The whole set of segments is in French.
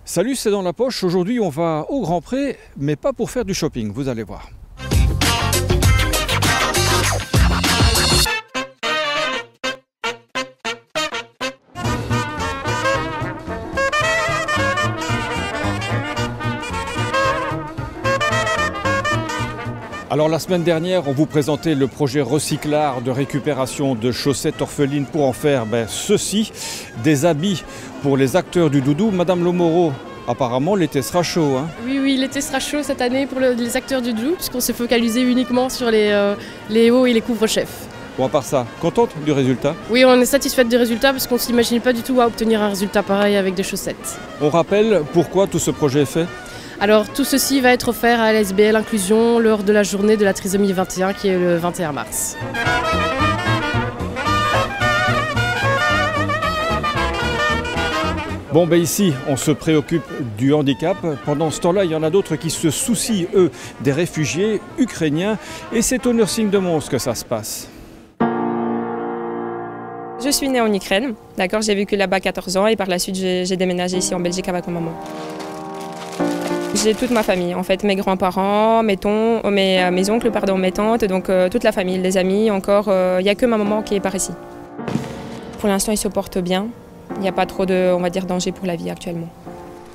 Salut, c'est dans la poche. Aujourd'hui, on va au Grand Pré, mais pas pour faire du shopping, vous allez voir. Alors la semaine dernière, on vous présentait le projet Recyclard de récupération de chaussettes orphelines pour en faire ceci, des habits pour les acteurs du doudou. Madame Lomoro, apparemment l'été sera chaud. Hein. Oui, l'été sera chaud cette année pour les acteurs du doudou, puisqu'on s'est focalisé uniquement sur les hauts et les couvre-chefs. Bon, à part ça, contente du résultat? Oui, on est satisfaite du résultat parce qu'on ne s'imagine pas du tout à obtenir un résultat pareil avec des chaussettes. On rappelle pourquoi tout ce projet est fait? Alors tout ceci va être offert à l'ASBL Inclusion lors de la journée de la trisomie 21 qui est le 21 mars. Bon, ici, on se préoccupe du handicap. Pendant ce temps-là, il y en a d'autres qui se soucient, eux, des réfugiés ukrainiens. Et c'est au nursing de Mons que ça se passe. Je suis née en Ukraine, d'accord, j'ai vécu là-bas 14 ans et par la suite j'ai déménagé ici en Belgique avec ma maman. J'ai toute ma famille, en fait, mes grands-parents, mes oncles, mes tantes, donc toute la famille, les amis, encore, il n'y a que ma maman qui est par ici. Pour l'instant, ils se portent bien, il n'y a pas trop de, on va dire, danger pour la vie actuellement.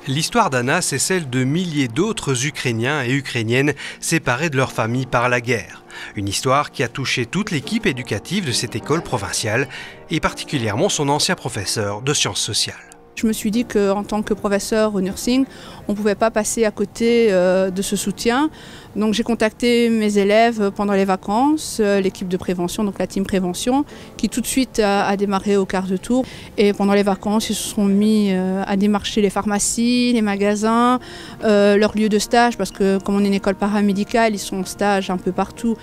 L'histoire d'Anna, c'est celle de milliers d'autres Ukrainiens et Ukrainiennes séparés de leur famille par la guerre. Une histoire qui a touché toute l'équipe éducative de cette école provinciale et particulièrement son ancien professeur de sciences sociales. Je me suis dit qu'en tant que professeur au nursing, on ne pouvait pas passer à côté de ce soutien. Donc j'ai contacté mes élèves pendant les vacances, l'équipe de prévention, donc la team prévention, qui tout de suite a démarré au quart de tour. Et pendant les vacances, ils se sont mis à démarcher les pharmacies, les magasins, leurs lieux de stage, parce que comme on est une école paramédicale, ils sont en stage un peu partout.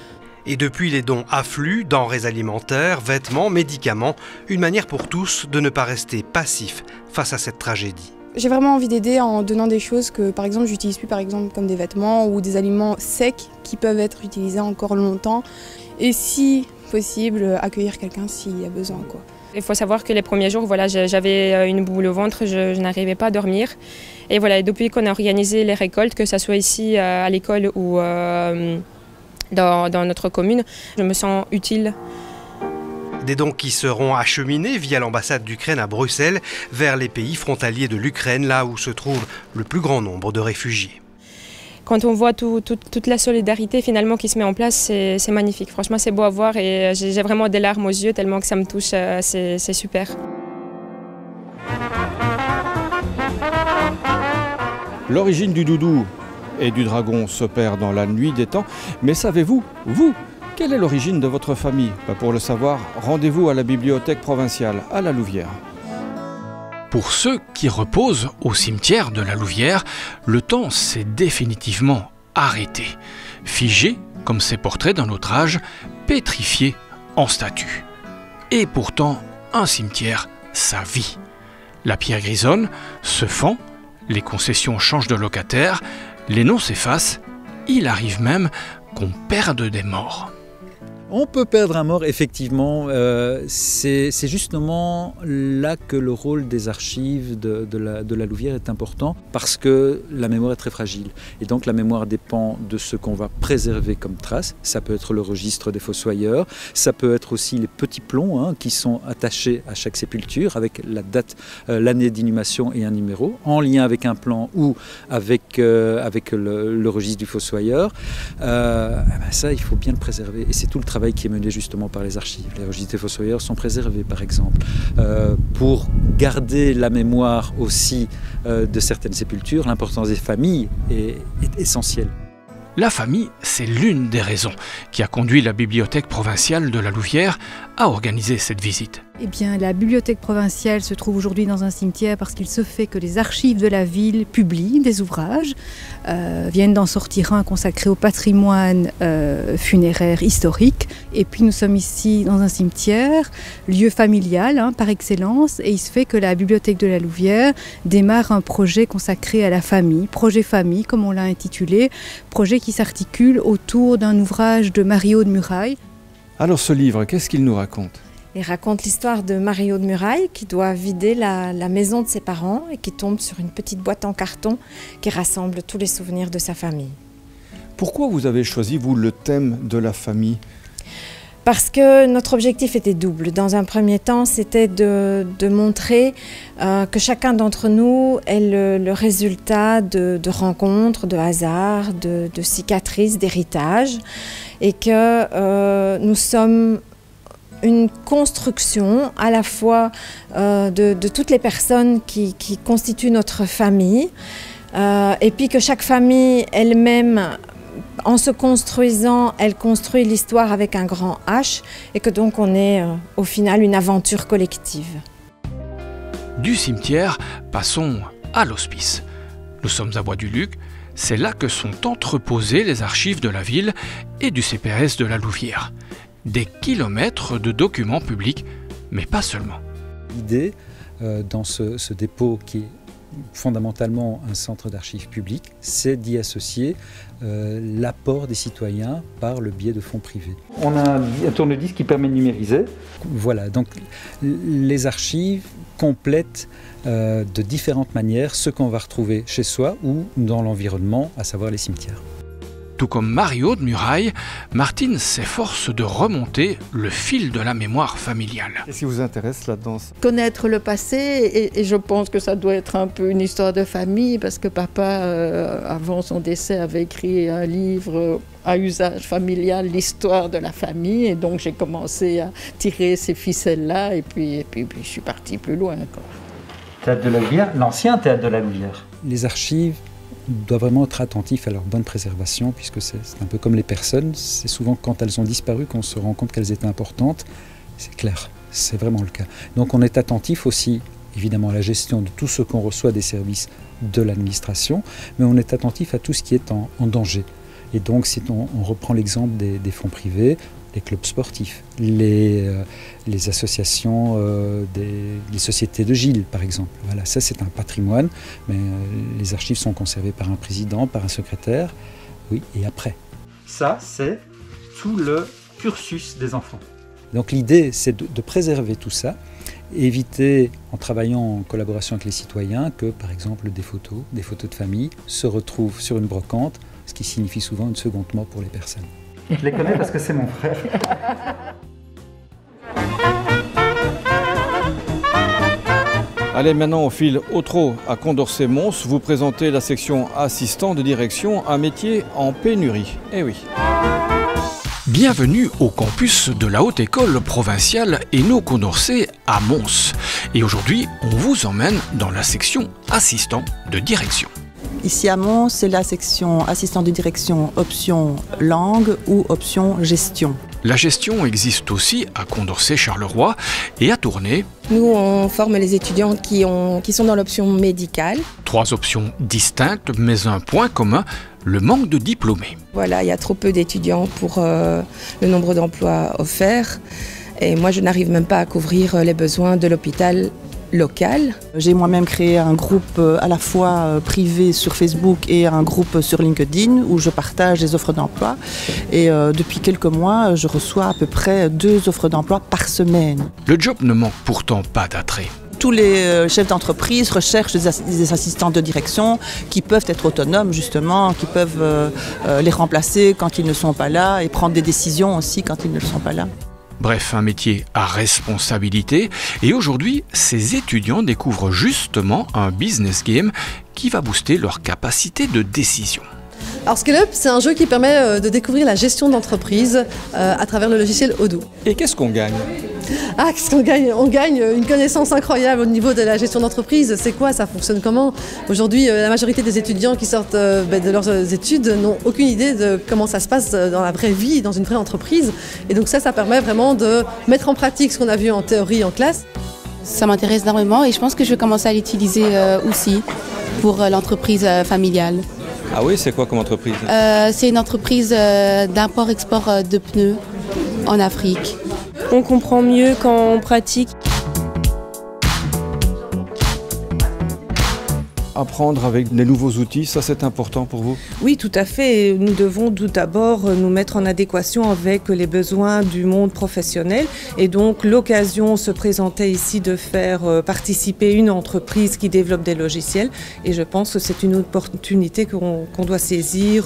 Et depuis, les dons affluent, denrées alimentaires, vêtements, médicaments, une manière pour tous de ne pas rester passifs face à cette tragédie. J'ai vraiment envie d'aider en donnant des choses que, par exemple, j'utilise plus, par exemple, comme des vêtements ou des aliments secs qui peuvent être utilisés encore longtemps. Et si possible, accueillir quelqu'un s'il y a besoin, quoi. Il faut savoir que les premiers jours, voilà, j'avais une boule au ventre, je n'arrivais pas à dormir. Et voilà, depuis qu'on a organisé les récoltes, que ce soit ici à l'école ou dans notre commune, je me sens utile. Des dons qui seront acheminés via l'ambassade d'Ukraine à Bruxelles vers les pays frontaliers de l'Ukraine, là où se trouve le plus grand nombre de réfugiés. Quand on voit toute la solidarité finalement qui se met en place, c'est magnifique. Franchement, c'est beau à voir et j'ai vraiment des larmes aux yeux tellement que ça me touche, c'est super. L'origine du doudou et du dragon se perd dans la nuit des temps. Mais savez-vous, vous, quelle est l'origine de votre famille? Pour le savoir, rendez-vous à la bibliothèque provinciale à La Louvière. Pour ceux qui reposent au cimetière de La Louvière, le temps s'est définitivement arrêté. Figé, comme ces portraits d'un autre âge, pétrifié en statue. Et pourtant, un cimetière, ça vit. La pierre grisonne, se fend, les concessions changent de locataire, les noms s'effacent, il arrive même qu'on perde des morts. On peut perdre un mort, effectivement. C'est justement là que le rôle des archives de la Louvière est important, parce que la mémoire est très fragile. Et donc la mémoire dépend de ce qu'on va préserver comme traces. Ça peut être le registre des fossoyeurs, ça peut être aussi les petits plombs qui sont attachés à chaque sépulture, avec la date, l'année d'inhumation et un numéro, en lien avec un plan ou avec le registre du fossoyeur. Ça, il faut bien le préserver. Et c'est tout le travail qui est mené justement par les archives. Les registres des fossoyeurs sont préservés, par exemple, pour garder la mémoire aussi de certaines sépultures. L'importance des familles est essentielle. La famille, c'est l'une des raisons qui a conduit la bibliothèque provinciale de La Louvière à organiser cette visite. Eh bien, la bibliothèque provinciale se trouve aujourd'hui dans un cimetière parce qu'il se fait que les archives de la ville publient des ouvrages, viennent d'en sortir un consacré au patrimoine funéraire historique. Et puis nous sommes ici dans un cimetière, lieu familial par excellence, et il se fait que la bibliothèque de La Louvière démarre un projet consacré à la famille, projet famille comme on l'a intitulé, projet qui s'articule autour d'un ouvrage de Mario de Muraille. Alors ce livre, qu'est-ce qu'il nous raconte ? Il raconte l'histoire de Marie-Aude Muraille qui doit vider la maison de ses parents et qui tombe sur une petite boîte en carton qui rassemble tous les souvenirs de sa famille. Pourquoi vous avez choisi, vous, le thème de la famille ? Parce que notre objectif était double. Dans un premier temps, c'était de montrer que chacun d'entre nous est le résultat de rencontres, de hasards, de cicatrices, d'héritages, et que nous sommes une construction à la fois de toutes les personnes qui constituent notre famille, et puis que chaque famille elle-même, en se construisant, elle construit l'histoire avec un grand H, et que donc on est au final une aventure collective. Du cimetière, passons à l'hospice. Nous sommes à Bois-du-Luc, c'est là que sont entreposées les archives de la ville et du CPS de la Louvière. Des kilomètres de documents publics, mais pas seulement. L'idée dans ce dépôt qui est fondamentalement un centre d'archives publiques, c'est d'y associer l'apport des citoyens par le biais de fonds privés. On a un tourne-disque qui permet de numériser. Voilà, donc les archives complètent de différentes manières ce qu'on va retrouver chez soi ou dans l'environnement, à savoir les cimetières. Tout comme Marie-Aude Muraille, Martine s'efforce de remonter le fil de la mémoire familiale. Qu'est-ce qui vous intéresse là-dedans ? Connaître le passé, et je pense que ça doit être un peu une histoire de famille, parce que papa, avant son décès, avait écrit un livre à usage familial, l'histoire de la famille, et donc j'ai commencé à tirer ces ficelles-là, et puis je suis partie plus loin. Théâtre de la Louvière, l'ancien théâtre de la Louvière. Les archives doivent vraiment être attentifs à leur bonne préservation, puisque c'est un peu comme les personnes, c'est souvent quand elles ont disparu qu'on se rend compte qu'elles étaient importantes. C'est clair, c'est vraiment le cas. Donc on est attentif aussi, évidemment, à la gestion de tout ce qu'on reçoit des services de l'administration, mais on est attentif à tout ce qui est en danger. Et donc si on reprend l'exemple des fonds privés, les clubs sportifs, les associations, les sociétés de Gilles, par exemple. Voilà, ça c'est un patrimoine, mais les archives sont conservées par un président, par un secrétaire, oui, et après. Ça, c'est tout le cursus des enfants. Donc l'idée, c'est de préserver tout ça, et éviter, en travaillant en collaboration avec les citoyens, que, par exemple, des photos de famille se retrouvent sur une brocante, ce qui signifie souvent une seconde mort pour les personnes. Je les connais parce que c'est mon frère. Allez, maintenant on file au trot à Condorcet-Mons. Vous présentez la section assistant de direction, un métier en pénurie. Eh oui. Bienvenue au campus de la Haute École provinciale Hainaut-Condorcet à Mons. Et aujourd'hui, on vous emmène dans la section assistant de direction. Ici à Mons, c'est la section assistant de direction option langue ou option gestion. La gestion existe aussi à Condorcet-Charleroi et à Tournai. Nous, on forme les étudiants qui sont dans l'option médicale. 3 options distinctes, mais un point commun, le manque de diplômés. Voilà, il y a trop peu d'étudiants pour le nombre d'emplois offerts. Et moi, je n'arrive même pas à couvrir les besoins de l'hôpital local. J'ai moi-même créé un groupe à la fois privé sur Facebook et un groupe sur LinkedIn où je partage des offres d'emploi. Et depuis quelques mois, je reçois à peu près 2 offres d'emploi par semaine. Le job ne manque pourtant pas d'attrait. Tous les chefs d'entreprise recherchent des assistants de direction qui peuvent être autonomes justement, qui peuvent les remplacer quand ils ne sont pas là et prendre des décisions aussi quand ils ne sont pas là. Bref, un métier à responsabilité. Et aujourd'hui, ces étudiants découvrent justement un business game qui va booster leur capacité de décision. Alors Scale Up, c'est un jeu qui permet de découvrir la gestion d'entreprise à travers le logiciel Odoo. Et qu'est-ce qu'on gagne ? Ah, qu'est-ce qu'on gagne ? On gagne une connaissance incroyable au niveau de la gestion d'entreprise. C'est quoi ? Ça fonctionne comment ? Aujourd'hui, la majorité des étudiants qui sortent de leurs études n'ont aucune idée de comment ça se passe dans la vraie vie, dans une vraie entreprise. Et donc ça permet vraiment de mettre en pratique ce qu'on a vu en théorie en classe. Ça m'intéresse énormément et je pense que je vais commencer à l'utiliser aussi pour l'entreprise familiale. Ah oui, c'est quoi comme entreprise ? C'est une entreprise d'import-export de pneus en Afrique. On comprend mieux quand on pratique. apprendre avec des nouveaux outils, ça c'est important pour vous? Oui, tout à fait. Nous devons tout d'abord nous mettre en adéquation avec les besoins du monde professionnel. Et donc l'occasion se présentait ici de faire participer une entreprise qui développe des logiciels. Et je pense que c'est une opportunité qu'on doit saisir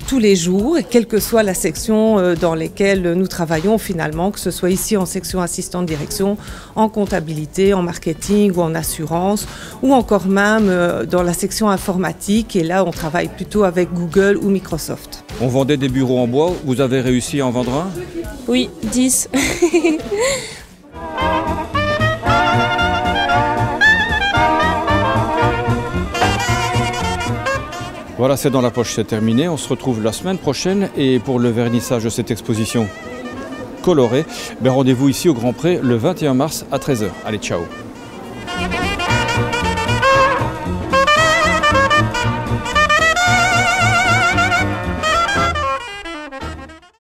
tous les jours, quelle que soit la section dans laquelle nous travaillons finalement, que ce soit ici en section assistante direction, en comptabilité, en marketing ou en assurance, ou encore même dans la section informatique, et là on travaille plutôt avec Google ou Microsoft. On vendait des bureaux en bois, vous avez réussi à en vendre un? Oui, 10. Voilà, c'est dans la poche, c'est terminé. On se retrouve la semaine prochaine et pour le vernissage de cette exposition colorée, rendez-vous ici au Grand Pré le 21 mars à 13h. Allez, ciao!